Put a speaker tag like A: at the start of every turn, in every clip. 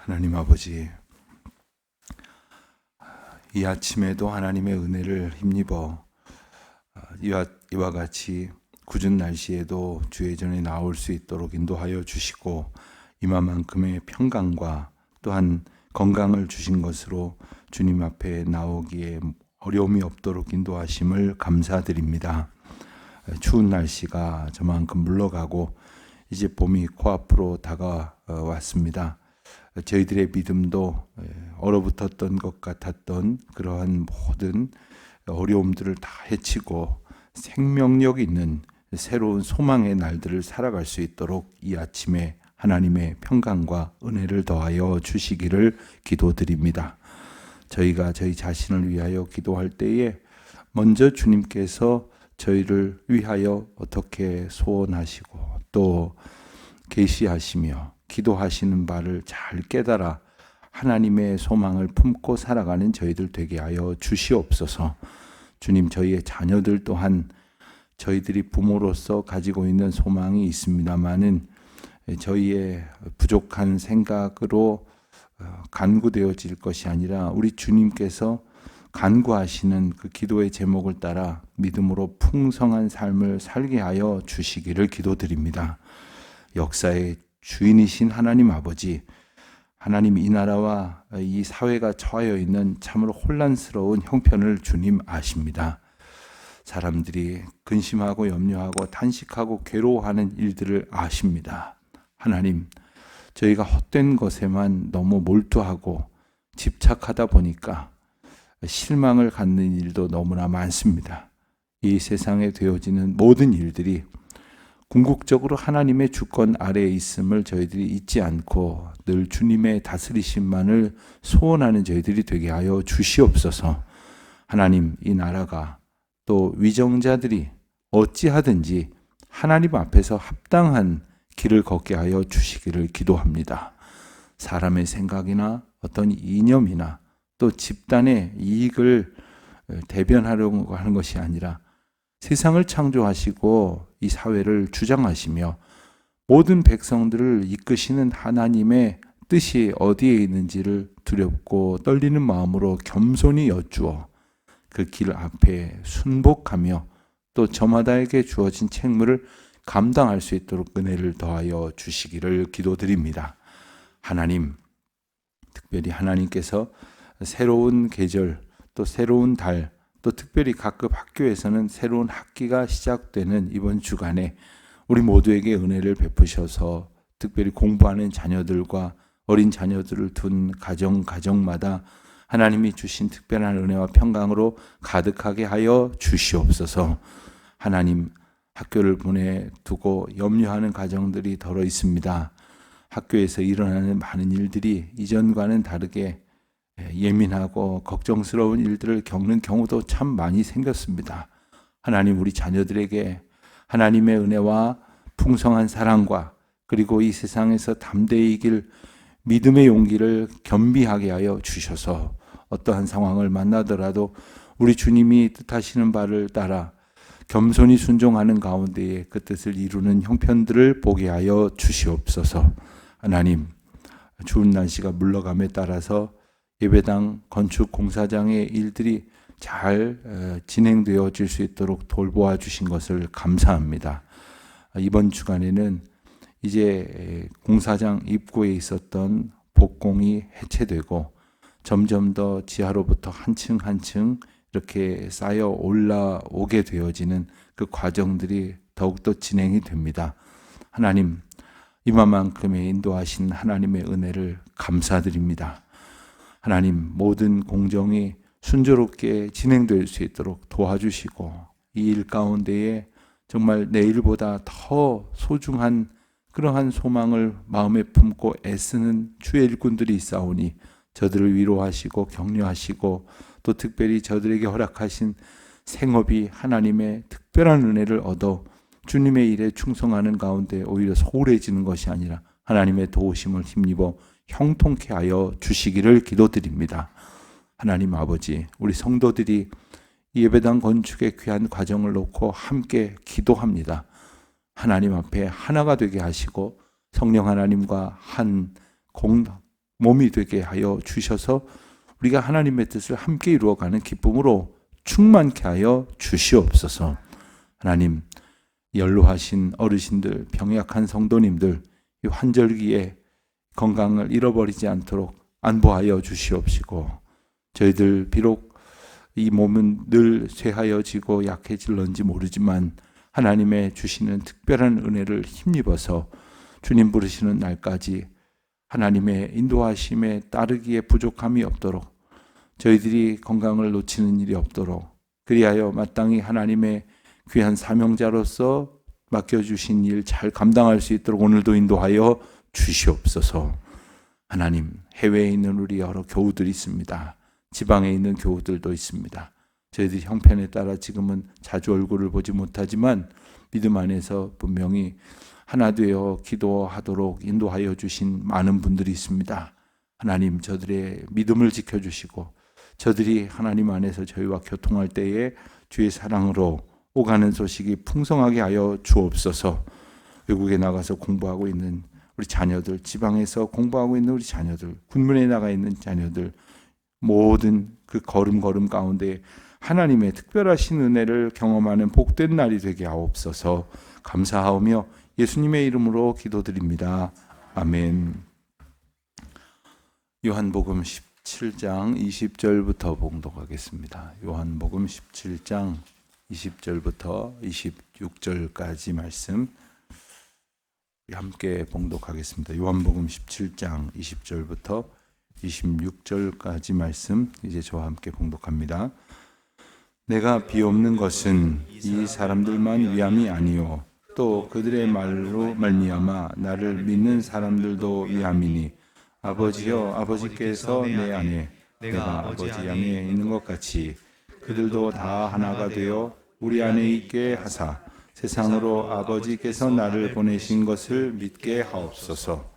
A: 하나님 아버지, 이 아침에도 하나님의 은혜를 힘입어 이와 같이 궂은 날씨에도 주의 전에 나올 수 있도록 인도하여 주시고 이만큼의 평강과 또한 건강을 주신 것으로 주님 앞에 나오기에 어려움이 없도록 인도하심을 감사드립니다. 추운 날씨가 저만큼 물러가고 이제 봄이 코앞으로 다가왔습니다. 저희들의 믿음도 얼어붙었던 것 같았던 그러한 모든 어려움들을 다 헤치고 생명력 있는 새로운 소망의 날들을 살아갈 수 있도록 이 아침에 하나님의 평강과 은혜를 더하여 주시기를 기도드립니다. 저희가 저희 자신을 위하여 기도할 때에 먼저 주님께서 저희를 위하여 어떻게 소원하시고 또 계시하시며 기도하시는 바를 잘 깨달아 하나님의 소망을 품고 살아가는 저희들 되게 하여 주시옵소서. 주님, 저희의 자녀들 또한 저희들이 부모로서 가지고 있는 소망이 있습니다마는 저희의 부족한 생각으로 간구되어질 것이 아니라 우리 주님께서 간구하시는 그 기도의 제목을 따라 믿음으로 풍성한 삶을 살게 하여 주시기를 기도드립니다. 역사의 주인이신 하나님 아버지, 하나님 이 나라와 이 사회가 처하여 있는 참으로 혼란스러운 형편을 주님 아십니다. 사람들이 근심하고 염려하고 탄식하고 괴로워하는 일들을 아십니다. 하나님, 저희가 헛된 것에만 너무 몰두하고 집착하다 보니까 실망을 갖는 일도 너무나 많습니다. 이 세상에 되어지는 모든 일들이 궁극적으로 하나님의 주권 아래에 있음을 저희들이 잊지 않고 늘 주님의 다스리심만을 소원하는 저희들이 되게 하여 주시옵소서. 하나님, 이 나라가 또 위정자들이 어찌하든지 하나님 앞에서 합당한 길을 걷게 하여 주시기를 기도합니다. 사람의 생각이나 어떤 이념이나 또 집단의 이익을 대변하려고 하는 것이 아니라 세상을 창조하시고 이 사회를 주장하시며 모든 백성들을 이끄시는 하나님의 뜻이 어디에 있는지를 두렵고 떨리는 마음으로 겸손히 여쭈어 그 길 앞에 순복하며 또 저마다에게 주어진 책무를 감당할 수 있도록 은혜를 더하여 주시기를 기도드립니다. 하나님, 특별히 하나님께서 새로운 계절 또 새로운 달 또 특별히 각급 학교에서는 새로운 학기가 시작되는 이번 주간에 우리 모두에게 은혜를 베푸셔서 특별히 공부하는 자녀들과 어린 자녀들을 둔 가정마다 하나님이 주신 특별한 은혜와 평강으로 가득하게 하여 주시옵소서. 하나님, 학교를 보내두고 염려하는 가정들이 더러 있습니다. 학교에서 일어나는 많은 일들이 이전과는 다르게 예민하고 걱정스러운 일들을 겪는 경우도 참 많이 생겼습니다. 하나님, 우리 자녀들에게 하나님의 은혜와 풍성한 사랑과 그리고 이 세상에서 담대히 이길 믿음의 용기를 겸비하게 하여 주셔서 어떠한 상황을 만나더라도 우리 주님이 뜻하시는 바를 따라 겸손히 순종하는 가운데에 그 뜻을 이루는 형편들을 보게 하여 주시옵소서. 하나님, 추운 날씨가 물러감에 따라서 예배당 건축 공사장의 일들이 잘 진행되어질 수 있도록 돌보아 주신 것을 감사합니다. 이번 주간에는 이제 공사장 입구에 있었던 복공이 해체되고 점점 더 지하로부터 한층 한층 이렇게 쌓여 올라오게 되어지는 그 과정들이 더욱더 진행이 됩니다. 하나님, 이만큼의 인도하신 하나님의 은혜를 감사드립니다. 하나님, 모든 공정이 순조롭게 진행될 수 있도록 도와주시고 이 일 가운데에 정말 내일보다 더 소중한 그러한 소망을 마음에 품고 애쓰는 주의 일꾼들이 있사오니 저들을 위로하시고 격려하시고 또 특별히 저들에게 허락하신 생업이 하나님의 특별한 은혜를 얻어 주님의 일에 충성하는 가운데 오히려 소홀해지는 것이 아니라 하나님의 도우심을 힘입어 형통케 하여 주시기를 기도드립니다. 하나님 아버지, 우리 성도들이 예배당 건축의 귀한 과정을 놓고 함께 기도합니다. 하나님 앞에 하나가 되게 하시고 성령 하나님과 한 몸이 되게 하여 주셔서 우리가 하나님의 뜻을 함께 이루어가는 기쁨으로 충만케 하여 주시옵소서. 하나님, 연로하신 어르신들, 병약한 성도님들, 이 환절기에 건강을 잃어버리지 않도록 안보하여 주시옵시고, 저희들 비록 이 몸은 늘 쇠하여지고 약해질런지 모르지만 하나님의 주시는 특별한 은혜를 힘입어서 주님 부르시는 날까지 하나님의 인도하심에 따르기에 부족함이 없도록, 저희들이 건강을 놓치는 일이 없도록, 그리하여 마땅히 하나님의 귀한 사명자로서 맡겨주신 일 잘 감당할 수 있도록 오늘도 인도하여 주시옵소서. 하나님, 해외에 있는 우리 여러 교우들이 있습니다. 지방에 있는 교우들도 있습니다. 저희들이 형편에 따라 지금은 자주 얼굴을 보지 못하지만 믿음 안에서 분명히 하나 되어 기도하도록 인도하여 주신 많은 분들이 있습니다. 하나님, 저들의 믿음을 지켜주시고 저들이 하나님 안에서 저희와 교통할 때에 주의 사랑으로 오가는 소식이 풍성하게 하여 주옵소서. 외국에 나가서 공부하고 있는 우리 자녀들, 지방에서 공부하고 있는 우리 자녀들, 군문에 나가 있는 자녀들, 모든 그 걸음걸음 가운데 하나님의 특별하신 은혜를 경험하는 복된 날이 되게 하옵소서. 감사하오며 예수님의 이름으로 기도드립니다. 아멘. 요한복음 17장 20절부터 봉독하겠습니다. 요한복음 17장 20절부터 26절까지 말씀 함께 봉독하겠습니다. 요한복음 17장 20절부터 26절까지 말씀 이제 저와 함께 봉독합니다. 내가 비옵는 것은 이 사람들만 위함이 아니요 또 그들의 말로 말미암아 나를 믿는 사람들도 위함이니 아버지여 아버지께서 내 안에 내가 아버지 안에 있는 것 같이 그들도 다 하나가 되어 우리 안에 있게 하사 세상으로 아버지께서 나를 보내신 것을 믿게 하옵소서.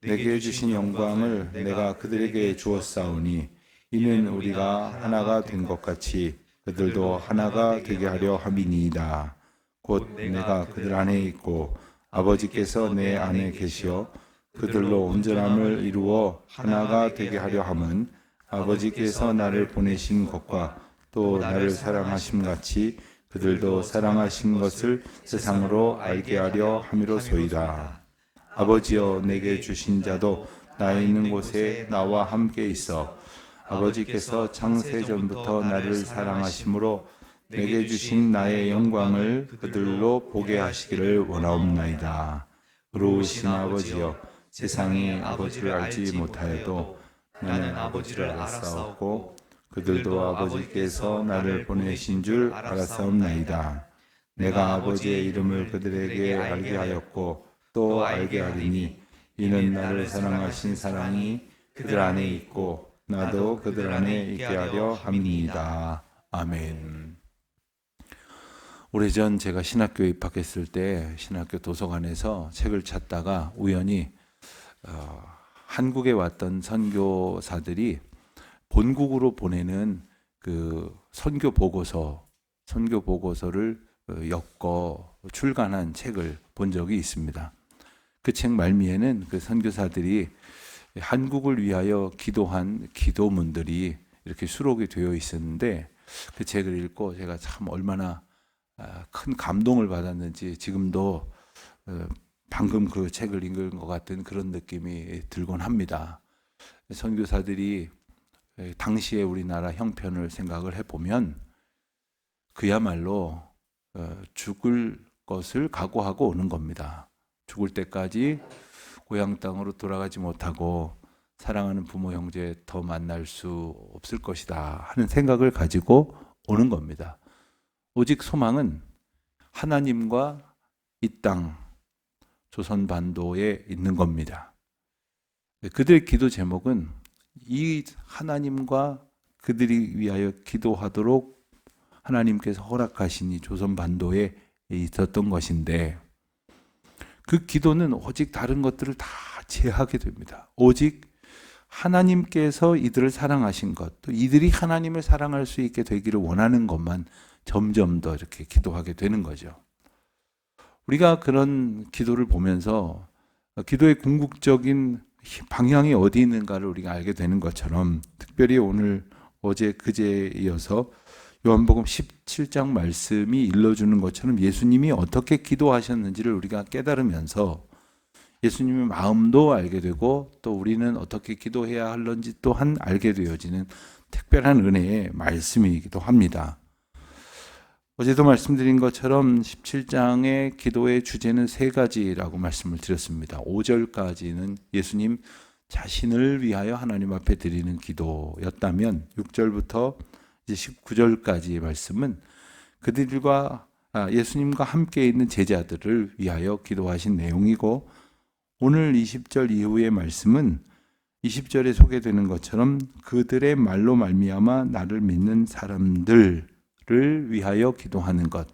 A: 내게 주신 영광을 내가 그들에게 주었사오니 이는 우리가 하나가 된 것 같이 그들도 하나가 되게 하려 함이니이다. 곧 내가 그들 안에 있고 아버지께서 내 안에 계시어 그들로 온전함을 이루어 하나가 되게 하려 함은 아버지께서 나를 보내신 것과 또 나를 사랑하심 같이 그들도 사랑하신 것을 세상으로 알게 하려 함이로소이다. 아버지여 내게 주신 자도 나에 있는 곳에 나와 함께 있어 아버지께서 창세전부터 나를 사랑하심으로 내게 주신 나의 영광을 그들로 보게 하시기를 원하옵나이다. 의로우신 아버지여 세상이 아버지를 알지 못하여도 나는 아버지를 알았사옵고 그들도 아버지께서 나를 보내신 줄 알았사옵나이다. 내가 아버지의 이름을 그들에게 알게 하였고 또 알게 하리니 이는 나를 사랑하신 사랑이 그들 안에 있고 나도 그들 안에 있게 하려 함이니이다. 아멘. 오래전 제가 신학교에 입학했을 때 신학교 도서관에서 책을 찾다가 우연히 한국에 왔던 선교사들이 본국으로 보내는 그 선교 보고서를 엮어 출간한 책을 본 적이 있습니다. 그 책 말미에는 그 선교사들이 한국을 위하여 기도한 기도문들이 이렇게 수록이 되어 있었는데 그 책을 읽고 제가 참 얼마나 큰 감동을 받았는지 지금도 방금 그 책을 읽은 것 같은 그런 느낌이 들곤 합니다. 선교사들이 당시의 우리나라 형편을 생각을 해보면 그야말로 죽을 것을 각오하고 오는 겁니다. 죽을 때까지 고향 땅으로 돌아가지 못하고 사랑하는 부모 형제 더 만날 수 없을 것이다 하는 생각을 가지고 오는 겁니다. 오직 소망은 하나님과 이 땅 조선 반도에 있는 겁니다. 그들의 기도 제목은 이 하나님과 그들이 위하여 기도하도록 하나님께서 허락하신 이 조선 반도에 있었던 것인데 그 기도는 오직 다른 것들을 다 제하게 됩니다. 오직 하나님께서 이들을 사랑하신 것, 또 이들이 하나님을 사랑할 수 있게 되기를 원하는 것만 점점 더 이렇게 기도하게 되는 거죠. 우리가 그런 기도를 보면서 기도의 궁극적인 방향이 어디 있는가를 우리가 알게 되는 것처럼, 특별히 오늘 어제 그제에 이어서 요한복음 17장 말씀이 일러주는 것처럼 예수님이 어떻게 기도하셨는지를 우리가 깨달으면서 예수님의 마음도 알게 되고, 또 우리는 어떻게 기도해야 할런지 또한 알게 되어지는 특별한 은혜의 말씀이기도 합니다. 어제도 말씀드린 것처럼 17장의 기도의 주제는 세 가지라고 말씀을 드렸습니다. 5절까지는 예수님 자신을 위하여 하나님 앞에 드리는 기도였다면, 6절부터 이제 19절까지의 말씀은 그들과 예수님과 함께 있는 제자들을 위하여 기도하신 내용이고, 오늘 20절 이후의 말씀은 20절에 소개되는 것처럼 그들의 말로 말미암아 나를 믿는 사람들을 위하여 기도하는 것,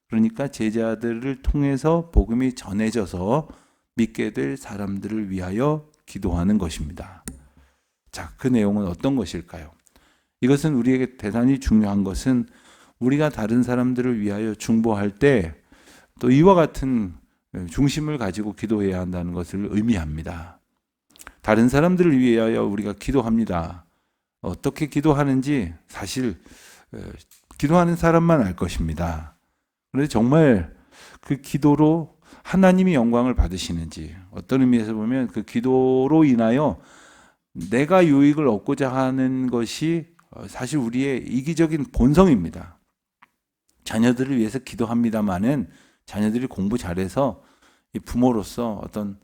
A: 그러니까 제자들을 통해서 복음이 전해져서 믿게 될 사람들을 위하여 기도하는 것입니다. 자, 그 내용은 어떤 것일까요? 이것은 우리에게 대단히 중요한 것은, 우리가 다른 사람들을 위하여 중보할 때 또 이와 같은 중심을 가지고 기도해야 한다는 것을 의미합니다. 다른 사람들을 위하여 우리가 기도합니다. 어떻게 기도하는지 사실 기도하는 사람만 알 것입니다. 그런데 정말 그 기도로 하나님이 영광을 받으시는지, 어떤 의미에서 보면 그 기도로 인하여 내가 유익을 얻고자 하는 것이 사실 우리의 이기적인 본성입니다. 자녀들을 위해서 기도합니다마는 자녀들이 공부 잘해서 부모로서 어떤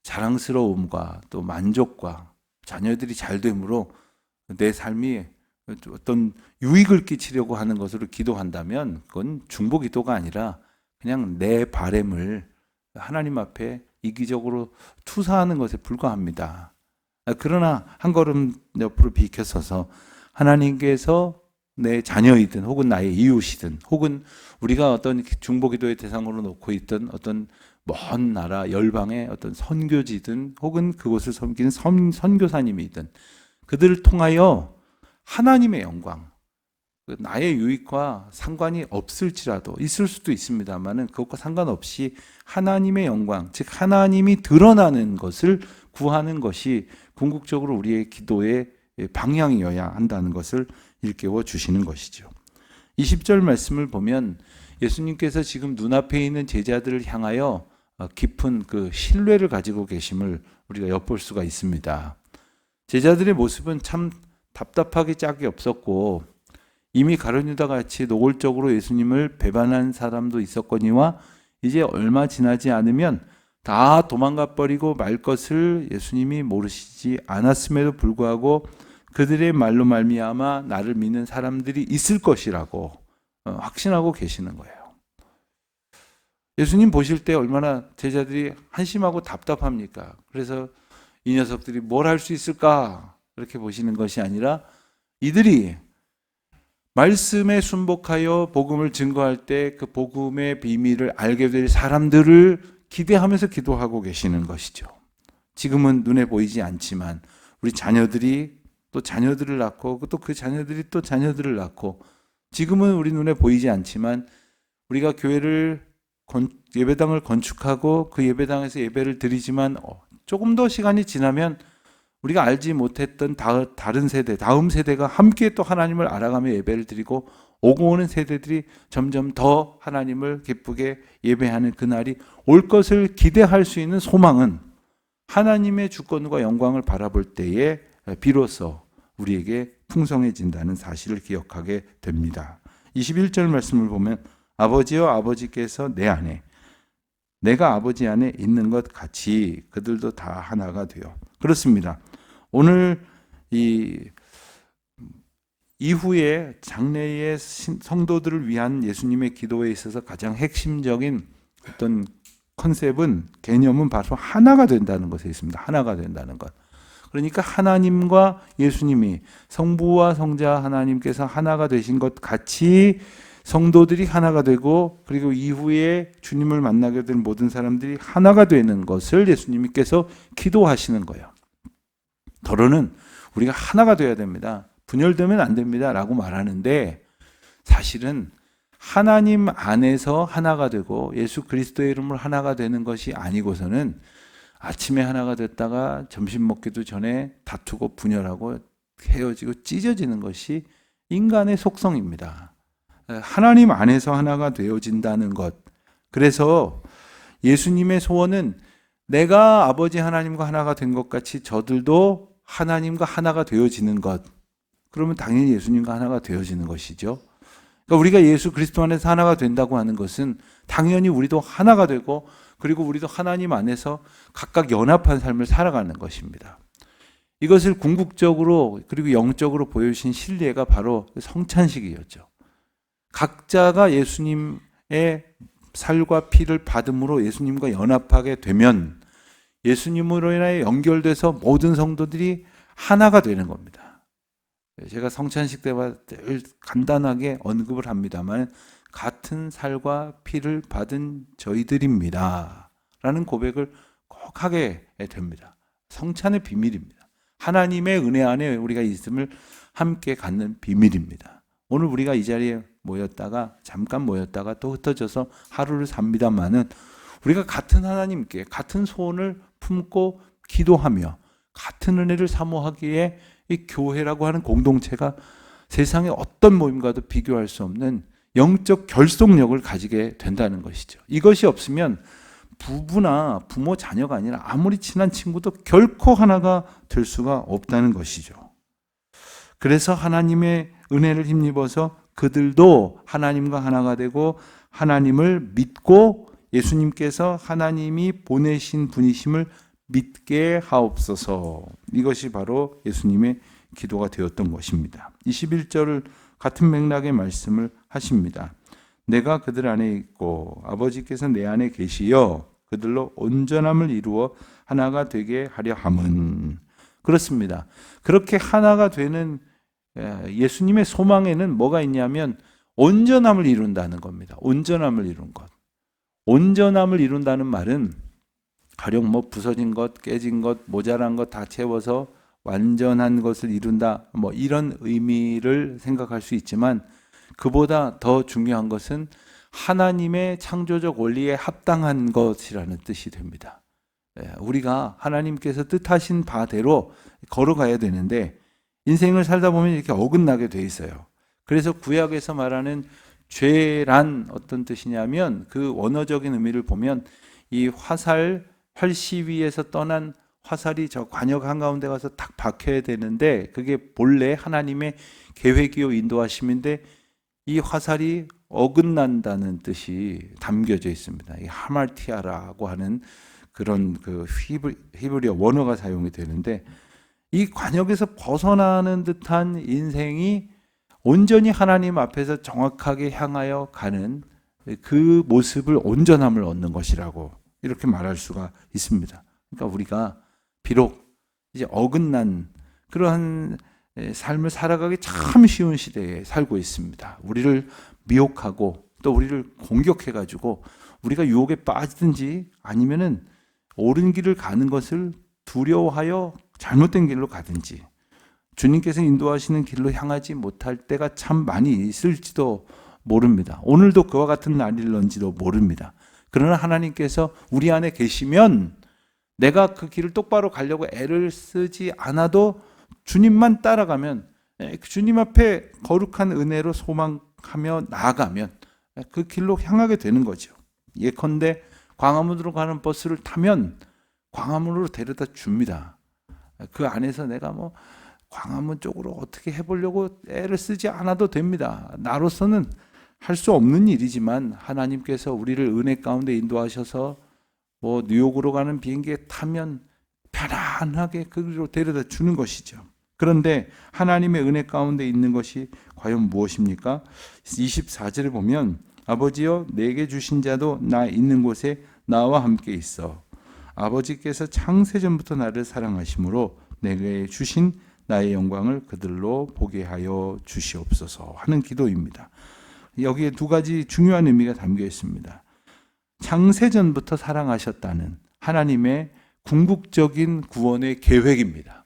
A: 자랑스러움과 또 만족과 자녀들이 잘 됨으로 내 삶이 어떤 유익을 끼치려고 하는 것으로 기도한다면, 그건 중보 기도가 아니라 그냥 내 바램을 하나님 앞에 이기적으로 투사하는 것에 불과합니다. 그러나 한 걸음 옆으로 비켜서서 하나님께서 내 자녀이든 혹은 나의 이웃이든 혹은 우리가 어떤 중보기도의 대상으로 놓고 있던 어떤 먼 나라 열방의 어떤 선교지든 혹은 그곳을 섬기는 선교사님이든 그들을 통하여 하나님의 영광, 나의 유익과 상관이 없을지라도, 있을 수도 있습니다만은 그것과 상관없이 하나님의 영광, 즉 하나님이 드러나는 것을 구하는 것이 궁극적으로 우리의 기도의 방향이어야 한다는 것을 일깨워 주시는 것이죠. 20절 말씀을 보면 예수님께서 지금 눈앞에 있는 제자들을 향하여 깊은 그 신뢰를 가지고 계심을 우리가 엿볼 수가 있습니다. 제자들의 모습은 참 답답하게 짝이 없었고, 이미 가룟유다 같이 노골적으로 예수님을 배반한 사람도 있었거니와 이제 얼마 지나지 않으면 다 도망가 버리고 말 것을 예수님이 모르시지 않았음에도 불구하고 그들의 말로 말미암아 나를 믿는 사람들이 있을 것이라고 확신하고 계시는 거예요. 예수님 보실 때 얼마나 제자들이 한심하고 답답합니까? 그래서 이 녀석들이 뭘 할 수 있을까? 이렇게 보시는 것이 아니라 이들이 말씀에 순복하여 복음을 증거할 때 그 복음의 비밀을 알게 될 사람들을 기대하면서 기도하고 계시는 것이죠. 지금은 눈에 보이지 않지만 우리 자녀들이 또 자녀들을 낳고 또 그 자녀들이 또 자녀들을 낳고, 지금은 우리 눈에 보이지 않지만 우리가 교회를 예배당을 건축하고 그 예배당에서 예배를 드리지만 조금 더 시간이 지나면 우리가 알지 못했던 다른 세대, 다음 세대가 함께 또 하나님을 알아가며 예배를 드리고 오고 오는 세대들이 점점 더 하나님을 기쁘게 예배하는 그날이 올 것을 기대할 수 있는 소망은 하나님의 주권과 영광을 바라볼 때에 비로소 우리에게 풍성해진다는 사실을 기억하게 됩니다. 21절 말씀을 보면 아버지여 아버지께서 내 안에 내가 아버지 안에 있는 것 같이 그들도 다 하나가 되어. 그렇습니다. 오늘 이 이후에 장래의 성도들을 위한 예수님의 기도에 있어서 가장 핵심적인 어떤 컨셉은, 개념은 바로 하나가 된다는 것에 있습니다. 하나가 된다는 것. 그러니까 하나님과 예수님이, 성부와 성자 하나님께서 하나가 되신 것 같이 성도들이 하나가 되고, 그리고 이후에 주님을 만나게 된 모든 사람들이 하나가 되는 것을 예수님께서 기도하시는 거예요. 더러는 우리가 하나가 되어야 됩니다. 분열되면 안 됩니다 라고 말하는데, 사실은 하나님 안에서 하나가 되고 예수 그리스도의 이름으로 하나가 되는 것이 아니고서는 아침에 하나가 됐다가 점심 먹기도 전에 다투고 분열하고 헤어지고 찢어지는 것이 인간의 속성입니다. 하나님 안에서 하나가 되어진다는 것. 그래서 예수님의 소원은 내가 아버지 하나님과 하나가 된 것 같이 저들도 하나님과 하나가 되어지는 것. 그러면 당연히 예수님과 하나가 되어지는 것이죠. 그러니까 우리가 예수 그리스도 안에서 하나가 된다고 하는 것은 당연히 우리도 하나가 되고 그리고 우리도 하나님 안에서 각각 연합한 삶을 살아가는 것입니다. 이것을 궁극적으로 그리고 영적으로 보여주신 신뢰가 바로 성찬식이었죠. 각자가 예수님의 살과 피를 받음으로 예수님과 연합하게 되면 예수님으로 인하여 연결돼서 모든 성도들이 하나가 되는 겁니다. 제가 성찬식 때마다 늘 간단하게 언급을 합니다만 같은 살과 피를 받은 저희들입니다 라는 고백을 꼭 하게 됩니다. 성찬의 비밀입니다. 하나님의 은혜 안에 우리가 있음을 함께 갖는 비밀입니다. 오늘 우리가 이 자리에 모였다가 잠깐 모였다가 또 흩어져서 하루를 삽니다만은 우리가 같은 하나님께 같은 소원을 품고 기도하며 같은 은혜를 사모하기에 이 교회라고 하는 공동체가 세상의 어떤 모임과도 비교할 수 없는 영적 결속력을 가지게 된다는 것이죠. 이것이 없으면 부부나 부모 자녀가 아니라 아무리 친한 친구도 결코 하나가 될 수가 없다는 것이죠. 그래서 하나님의 은혜를 힘입어서 그들도 하나님과 하나가 되고 하나님을 믿고 예수님께서 하나님이 보내신 분이심을 믿게 하옵소서. 이것이 바로 예수님의 기도가 되었던 것입니다. 21절을 같은 맥락의 말씀을 하십니다. 내가 그들 안에 있고 아버지께서 내 안에 계시어 그들로 온전함을 이루어 하나가 되게 하려 함은. 그렇습니다. 그렇게 하나가 되는 예수님의 소망에는 뭐가 있냐면 온전함을 이룬다는 겁니다. 온전함을 이룬 것. 온전함을 이룬다는 말은 가령 뭐 부서진 것, 깨진 것, 모자란 것 다 채워서 완전한 것을 이룬다, 뭐 이런 의미를 생각할 수 있지만 그보다 더 중요한 것은 하나님의 창조적 원리에 합당한 것이라는 뜻이 됩니다. 우리가 하나님께서 뜻하신 바대로 걸어가야 되는데 인생을 살다 보면 이렇게 어긋나게 돼 있어요. 그래서 구약에서 말하는 죄란 어떤 뜻이냐면 그 원어적인 의미를 보면 이 활시 위에서 떠난 화살이 저 관역 한가운데 가서 딱 박혀야 되는데 그게 본래 하나님의 계획이요 인도하심인데 이 화살이 어긋난다는 뜻이 담겨져 있습니다. 이 하말티아라고 하는 그런 그 히브리어 원어가 사용이 되는데 이 관역에서 벗어나는 듯한 인생이 온전히 하나님 앞에서 정확하게 향하여 가는 그 모습을 온전함을 얻는 것이라고 이렇게 말할 수가 있습니다. 그러니까 우리가 비록 이제 어긋난 그러한 삶을 살아가기 참 쉬운 시대에 살고 있습니다. 우리를 미혹하고 또 우리를 공격해가지고 우리가 유혹에 빠지든지 아니면은 옳은 길을 가는 것을 두려워하여 잘못된 길로 가든지 주님께서 인도하시는 길로 향하지 못할 때가 참 많이 있을지도 모릅니다. 오늘도 그와 같은 날일런지도 모릅니다. 그러나 하나님께서 우리 안에 계시면 내가 그 길을 똑바로 가려고 애를 쓰지 않아도 주님만 따라가면 주님 앞에 거룩한 은혜로 소망하며 나아가면 그 길로 향하게 되는 거죠. 예컨대 광화문으로 가는 버스를 타면 광화문으로 데려다 줍니다. 그 안에서 내가 뭐 광화문 쪽으로 어떻게 해보려고 애를 쓰지 않아도 됩니다. 나로서는 할 수 없는 일이지만 하나님께서 우리를 은혜 가운데 인도하셔서 뭐 뉴욕으로 가는 비행기에 타면 편안하게 그리로 데려다 주는 것이죠. 그런데 하나님의 은혜 가운데 있는 것이 과연 무엇입니까? 24절에 보면 아버지여 내게 주신 자도 나 있는 곳에 나와 함께 있어. 아버지께서 창세전부터 나를 사랑하심으로 내게 주신 나의 영광을 그들로 보게 하여 주시옵소서 하는 기도입니다. 여기에 두 가지 중요한 의미가 담겨 있습니다. 창세전부터 사랑하셨다는 하나님의 궁극적인 구원의 계획입니다.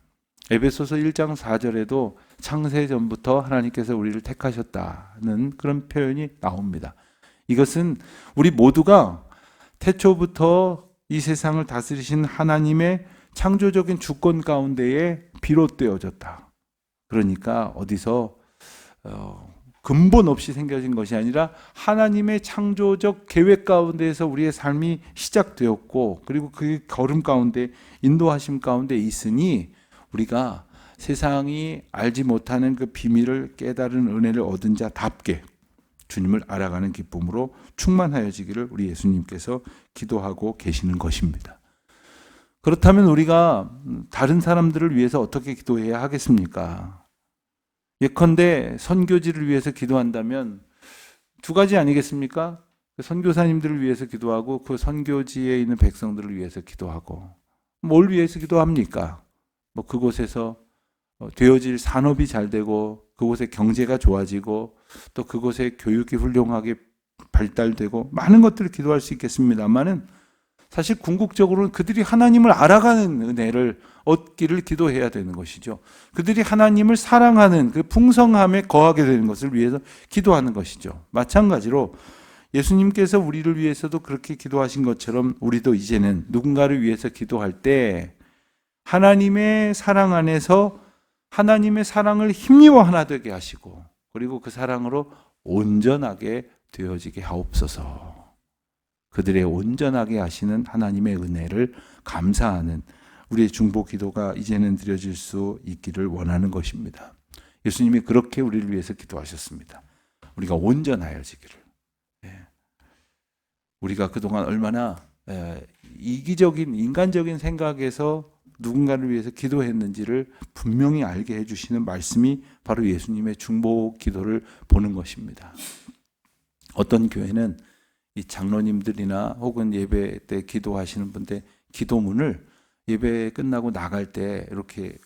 A: 에베소서 1장 4절에도 창세전부터 하나님께서 우리를 택하셨다는 그런 표현이 나옵니다. 이것은 우리 모두가 태초부터 이 세상을 다스리신 하나님의 창조적인 주권 가운데에 비롯되어졌다. 그러니까 어디서 근본 없이 생겨진 것이 아니라 하나님의 창조적 계획 가운데에서 우리의 삶이 시작되었고, 그리고 그 걸음 가운데 인도하심 가운데 있으니 우리가 세상이 알지 못하는 그 비밀을 깨달은 은혜를 얻은 자답게 주님을 알아가는 기쁨으로 충만하여지기를 우리 예수님께서 기도하고 계시는 것입니다. 그렇다면 우리가 다른 사람들을 위해서 어떻게 기도해야 하겠습니까? 예컨대 선교지를 위해서 기도한다면 두 가지 아니겠습니까? 선교사님들을 위해서 기도하고 그 선교지에 있는 백성들을 위해서 기도하고, 뭘 위해서 기도합니까? 그곳에서 되어질 산업이 잘 되고, 그곳의 경제가 좋아지고, 또 그곳의 교육이 훌륭하게 발달되고, 많은 것들을 기도할 수 있겠습니다만은 사실 궁극적으로는 그들이 하나님을 알아가는 은혜를 얻기를 기도해야 되는 것이죠. 그들이 하나님을 사랑하는 그 풍성함에 거하게 되는 것을 위해서 기도하는 것이죠. 마찬가지로 예수님께서 우리를 위해서도 그렇게 기도하신 것처럼 우리도 이제는 누군가를 위해서 기도할 때 하나님의 사랑 안에서 하나님의 사랑을 힘입어 하나 되게 하시고, 그리고 그 사랑으로 온전하게 되어지게 하옵소서. 그들의 온전하게 하시는 하나님의 은혜를 감사하는 우리의 중보 기도가 이제는 드려질 수 있기를 원하는 것입니다. 예수님이 그렇게 우리를 위해서 기도하셨습니다. 우리가 온전하여지기를. 우리가 그동안 얼마나 이기적인 인간적인 생각에서 누군가를 위해서 기도했는지를 분명히 알게 해주시는 말씀이 바로 예수님의 중보 기도를 보는 것입니다. 어떤 교회는 이 장로님들이나 혹은 예배 때 기도하시는 분들 기도문을 예배 끝나고 나갈 때 이렇게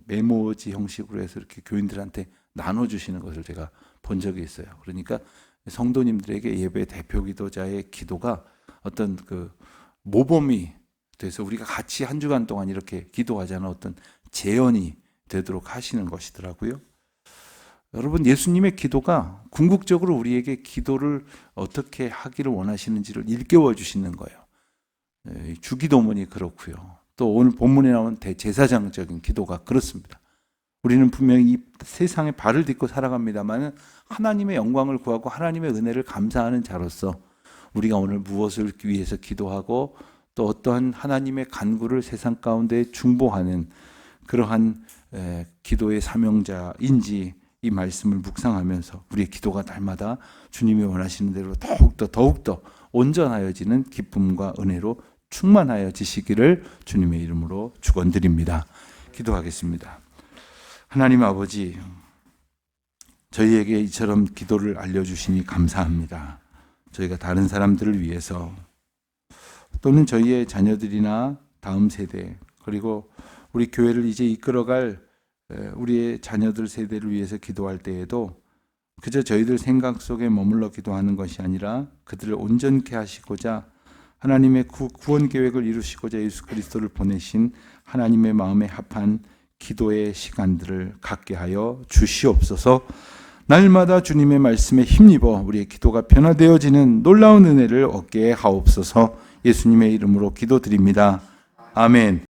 A: 메모지 형식으로 해서 이렇게 교인들한테 나눠주시는 것을 제가 본 적이 있어요. 그러니까 성도님들에게 예배 대표 기도자의 기도가 어떤 그 모범이 돼서 우리가 같이 한 주간 동안 이렇게 기도하자는 어떤 재현이 되도록 하시는 것이더라고요. 여러분, 예수님의 기도가 궁극적으로 우리에게 기도를 어떻게 하기를 원하시는지를 일깨워 주시는 거예요. 주기도문이 그렇고요. 또 오늘 본문에 나온 대제사장적인 기도가 그렇습니다. 우리는 분명히 이 세상에 발을 딛고 살아갑니다만 하나님의 영광을 구하고 하나님의 은혜를 감사하는 자로서 우리가 오늘 무엇을 위해서 기도하고 또 어떠한 하나님의 간구를 세상 가운데 중보하는 그러한 기도의 사명자인지 이 말씀을 묵상하면서 우리의 기도가 날마다 주님이 원하시는 대로 더욱더 온전하여지는 기쁨과 은혜로 충만하여지시기를 주님의 이름으로 축원드립니다. 기도하겠습니다. 하나님 아버지, 저희에게 이처럼 기도를 알려주시니 감사합니다. 저희가 다른 사람들을 위해서 또는 저희의 자녀들이나 다음 세대, 그리고 우리 교회를 이제 이끌어갈 우리의 자녀들 세대를 위해서 기도할 때에도 그저 저희들 생각 속에 머물러 기도하는 것이 아니라 그들을 온전케 하시고자 하나님의 구원 계획을 이루시고자 예수 그리스도를 보내신 하나님의 마음에 합한 기도의 시간들을 갖게 하여 주시옵소서. 날마다 주님의 말씀에 힘입어 우리의 기도가 변화되어지는 놀라운 은혜를 얻게 하옵소서. 예수님의 이름으로 기도드립니다. 아멘.